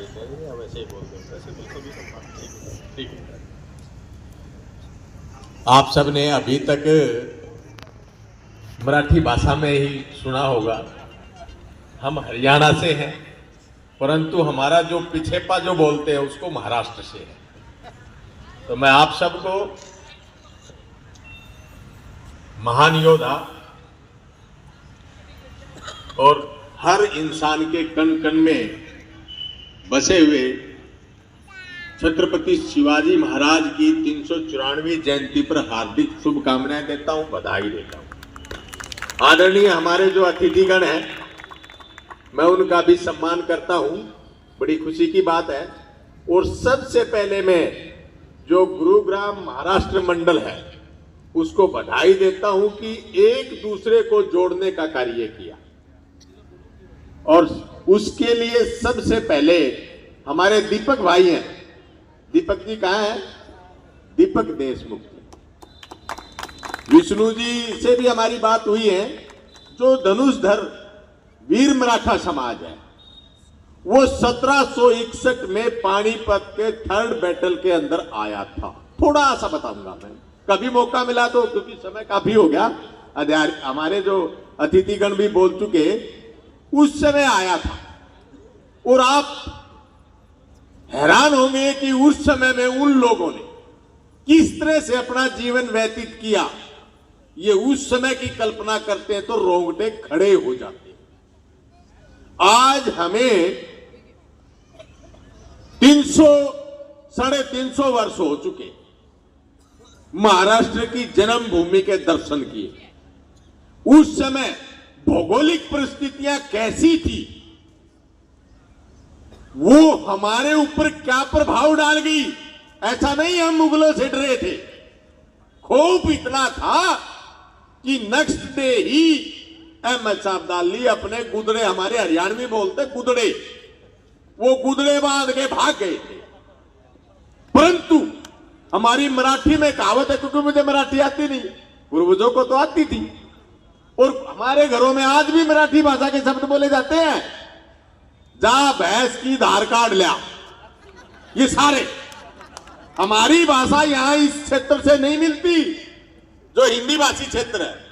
देते हैं या वैसे ही बोल देते हैं? वैसे तो सभी सम्मान। ठीक है। आप सबने अभी तक मराठी भाषा में ही सुना होगा। हम हरियाणा से हैं, परंतु हमारा जो पिछेपा जो बोलते हैं उसको महाराष्ट्र से है। तो मैं आप सबको महान योद्धा और हर इंसान के कण कण में बसे हुए छत्रपति शिवाजी महाराज की 394वीं जयंती पर हार्दिक शुभकामनाएं देता हूं, बधाई देता हूं। आदरणीय हमारे जो अतिथिगण हैं, मैं उनका भी सम्मान करता हूं, बड़ी खुशी की बात है। और सबसे पहले मैं जो गुरुग्राम महाराष्ट्र मंडल है उसको बधाई देता हूं कि एक दूसरे को जोड़ने का कार्य किया। और उसके लिए सबसे पहले हमारे दीपक भाई हैं। दीपक जी कहाँ हैं? दीपक देशमुख। विष्णु जी से भी हमारी बात हुई है। जो धनुषधर वीर मराठा समाज है वो 1761 में पानीपत के 3rd बैटल के अंदर आया था। थोड़ा सा बताऊंगा मैं, कभी मौका मिला तो, क्योंकि समय काफी हो गया। हमारे जो अतिथिगण भी बोल चुके, उस समय आया था। और आप हैरान होंगे कि उस समय में उन लोगों ने किस तरह से अपना जीवन व्यतीत किया। ये उस समय की कल्पना करते हैं तो रोंगटे खड़े हो जाते हैं। आज हमें 300-350 वर्ष हो चुके महाराष्ट्र की जन्मभूमि के दर्शन किए। उस समय भौगोलिक परिस्थितियां कैसी थी, वो हमारे ऊपर क्या प्रभाव डाल गई। ऐसा नहीं हम मुगलों से डरे थे। खौफ इतना था कि नेक्स्ट डे ही अहमद शाह अब्दाली अपने गुदड़े, हमारे हरियाणवी बोलते गुदड़े, वो गुदड़े बांध के भाग गए थे। परंतु हमारी मराठी में कहावत है, क्योंकि मुझे मराठी आती नहीं, पूर्वजों को तो आती थी, और हमारे घरों में आज भी मराठी भाषा के शब्द बोले जाते हैं। जा भैंस की धार काट लिया, ये सारे हमारी भाषा यहां इस क्षेत्र से नहीं मिलती, जो हिंदी भाषी क्षेत्र है।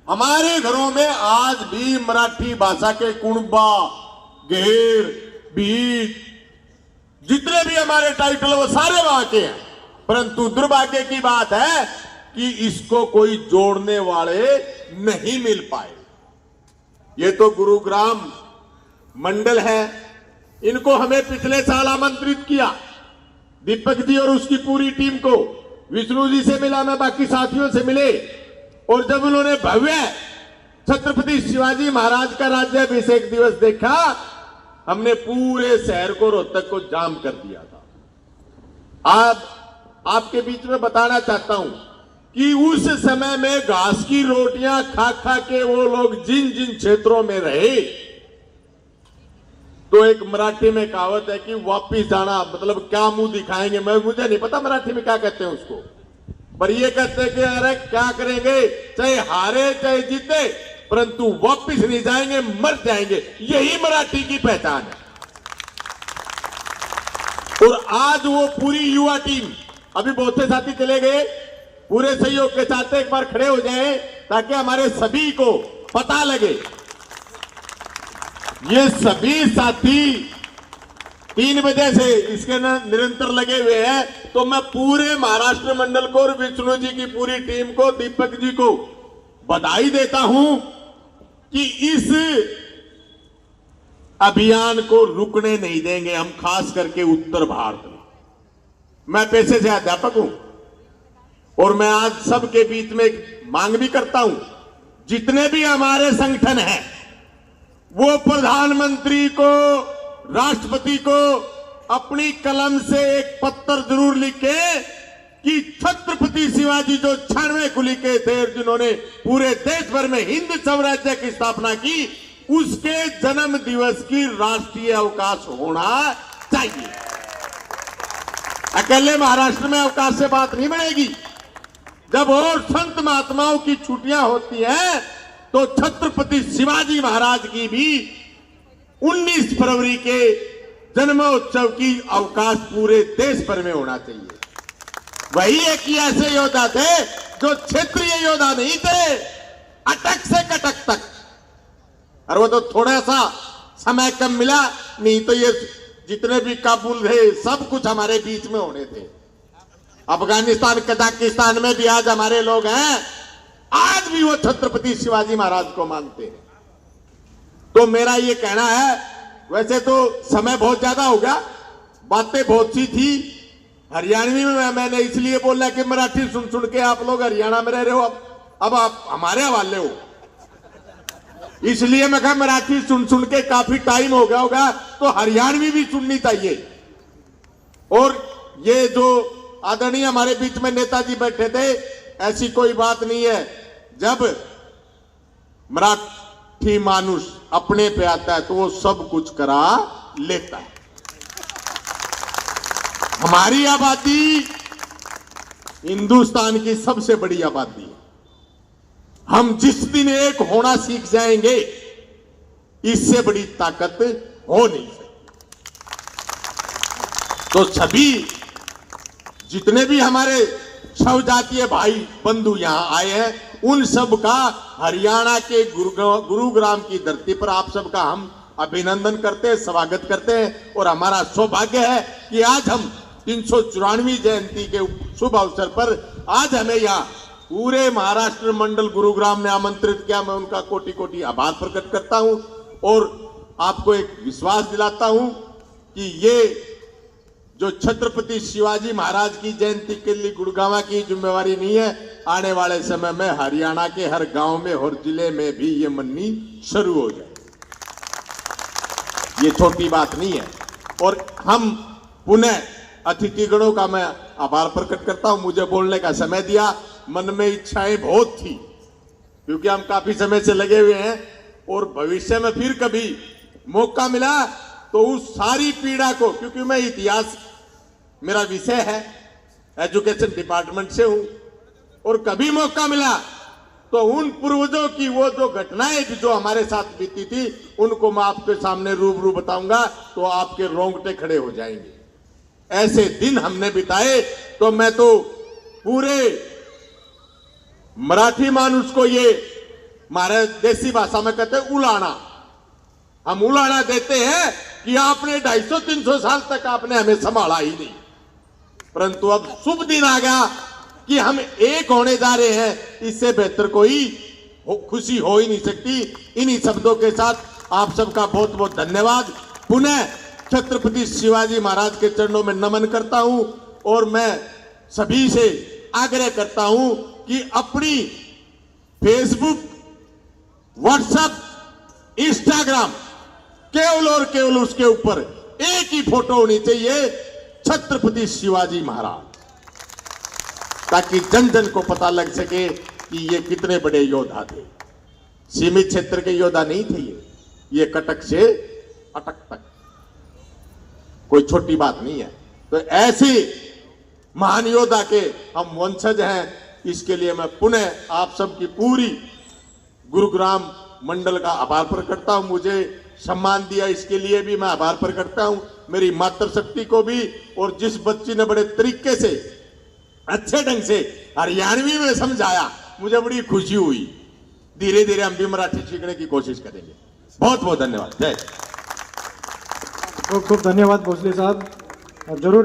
हमारे घरों में आज भी मराठी भाषा के कुणबा, घेर, बीज, जितने भी हमारे टाइटल वो सारे वहां के हैं। परंतु दुर्भाग्य की बात है कि इसको कोई जोड़ने वाले नहीं मिल पाए। ये तो गुरुग्राम मंडल है, इनको हमें पिछले साल आमंत्रित किया, दीपक जी और उसकी पूरी टीम को। विष्णु जी से मिला मैं, बाकी साथियों से मिले, और जब उन्होंने भव्य छत्रपति शिवाजी महाराज का राज्याभिषेक दिवस देखा, हमने पूरे शहर को, रोहतक को जाम कर दिया था। आज आपके बीच में बताना चाहता हूं कि उस समय में घास की रोटियां खा खा के वो लोग जिन जिन क्षेत्रों में रहे, तो एक मराठी में कहावत है कि वापिस जाना, मतलब क्या मुंह दिखाएंगे। मुझे नहीं पता मराठी में क्या कहते हैं उसको, पर ये कहते हैं कि अरे क्या करेंगे, चाहे हारे चाहे जीते, परंतु वापिस नहीं जाएंगे, मर जाएंगे। यही मराठी की पहचान है। और आज वो पूरी युवा टीम, अभी बहुत से साथी चले गए, पूरे सहयोग के साथ एक बार खड़े हो जाए ताकि हमारे सभी को पता लगे। ये सभी साथी 3 बजे से इसके निरंतर लगे हुए हैं। तो मैं पूरे महाराष्ट्र मंडल को और विष्णु जी की पूरी टीम को, दीपक जी को बधाई देता हूं कि इस अभियान को रुकने नहीं देंगे हम, खास करके उत्तर भारत में। मैं पेशे से अध्यापक हूं और मैं आज सबके बीच में एक मांग भी करता हूं, जितने भी हमारे संगठन हैं वो प्रधानमंत्री को, राष्ट्रपति को अपनी कलम से एक पत्र जरूर लिखे कि छत्रपति शिवाजी जो 96 कुली के थे, जिन्होंने पूरे देश भर में हिंद स्वराज्य की स्थापना की, उसके जन्म दिवस की राष्ट्रीय अवकाश होना चाहिए। अकेले महाराष्ट्र में अवकाश से बात नहीं बनेगी। जब और संत महात्माओं की छुट्टियां होती हैं तो छत्रपति शिवाजी महाराज की भी 19 फरवरी के जन्मोत्सव की अवकाश पूरे देश भर में होना चाहिए। वही एक ही ऐसे योद्धा थे जो क्षेत्रीय योद्धा नहीं थे, अटक से कटक तक। और वो तो थोड़ा सा समय कम मिला, नहीं तो ये जितने भी काबुल थे सब कुछ हमारे बीच में होने थे। अफगानिस्तान कजाकिस्तान में भी आज हमारे लोग हैं, आज भी वो छत्रपति शिवाजी महाराज को मानते हैं। तो मेरा ये कहना है, वैसे तो समय बहुत ज्यादा हो गया, बातें बहुत सी थी। हरियाणवी में मैंने इसलिए बोला कि मराठी सुन सुन के आप लोग हरियाणा में रह रहे हो, अब आप हमारे हवाले हो, इसलिए मैं कहा मराठी सुन सुन के काफी टाइम हो गया होगा, तो हरियाणवी भी सुननी चाहिए। और ये जो आदरणीय हमारे बीच में नेताजी बैठे थे, ऐसी कोई बात नहीं है। जब मराठी मानुष अपने पे आता है तो वो सब कुछ करा लेता है। हमारी आबादी हिंदुस्तान की सबसे बड़ी आबादी है। हम जिस दिन एक होना सीख जाएंगे, इससे बड़ी ताकत हो नहीं सकती। तो सभी जितने भी हमारे सब जातीय भाई बंधु यहां आए हैं, उन सब का हरियाणा के गुरुग्राम की धरती पर आप सबका हम अभिनंदन करते हैं, स्वागत करते हैं। और हमारा सौभाग्य है कि आज हम 394वीं जयंती के शुभ अवसर पर आज हमें यहाँ पूरे महाराष्ट्र मंडल गुरुग्राम ने आमंत्रित किया। मैं उनका कोटि कोटि आभार प्रकट करता हूं और आपको एक विश्वास दिलाता हूं कि ये जो छत्रपति शिवाजी महाराज की जयंती के लिए गुड़गांव की जिम्मेवारी नहीं है, आने वाले समय में हरियाणा के हर गांव में और जिले में भी ये मननी शुरू हो जाए। ये छोटी बात नहीं है। और हम पुनः अतिथिगणों का मैं आभार प्रकट करता हूं, मुझे बोलने का समय दिया। मन में इच्छाएं बहुत थी, क्योंकि हम काफी समय से लगे हुए हैं और भविष्य में फिर कभी मौका मिला तो उस सारी पीड़ा को, क्योंकि मैं इतिहास मेरा विषय है, एजुकेशन डिपार्टमेंट से हूं, और कभी मौका मिला तो उन पूर्वजों की वो जो घटनाएं जो हमारे साथ बीती थी, उनको मैं आपके सामने रूबरू बताऊंगा तो आपके रोंगटे खड़े हो जाएंगे। ऐसे दिन हमने बिताए। तो मैं तो पूरे मराठी मानुष को ये हमारे देसी भाषा में कहते हैं उलाना, हम उलाना देते हैं कि आपने 250-300 साल तक आपने हमें संभाला ही नहीं, परंतु अब शुभ दिन आ गया कि हम एक होने जा रहे हैं। इससे बेहतर कोई खुशी हो ही नहीं सकती। इन्हीं शब्दों के साथ आप सबका बहुत बहुत धन्यवाद। पुनः छत्रपति शिवाजी महाराज के चरणों में नमन करता हूं और मैं सभी से आग्रह करता हूं कि अपनी फेसबुक, व्हाट्सएप, इंस्टाग्राम केवल और केवल उसके ऊपर एक ही फोटो होनी चाहिए, छत्रपति शिवाजी महाराज, ताकि जन जन को पता लग सके कि ये कितने बड़े योद्धा थे। सीमित क्षेत्र के योद्धा नहीं थे ये कटक से अटक तक, कोई छोटी बात नहीं है। तो ऐसे महान योद्धा के हम वंशज हैं, इसके लिए मैं पुनः आप सबकी पूरी गुरुग्राम मंडल का आभार प्रकट करता हूं। मुझे सम्मान दिया इसके लिए भी मैं आभार प्रकट करता हूं, मेरी मातृशक्ति को भी। और जिस बच्ची ने बड़े तरीके से अच्छे ढंग से हरियाणवी में समझाया, मुझे बड़ी खुशी हुई। धीरे धीरे हम भी मराठी सीखने की कोशिश करेंगे। बहुत बहुत धन्यवाद। जय। खूब खूब धन्यवाद भोसले साहब। और जरूर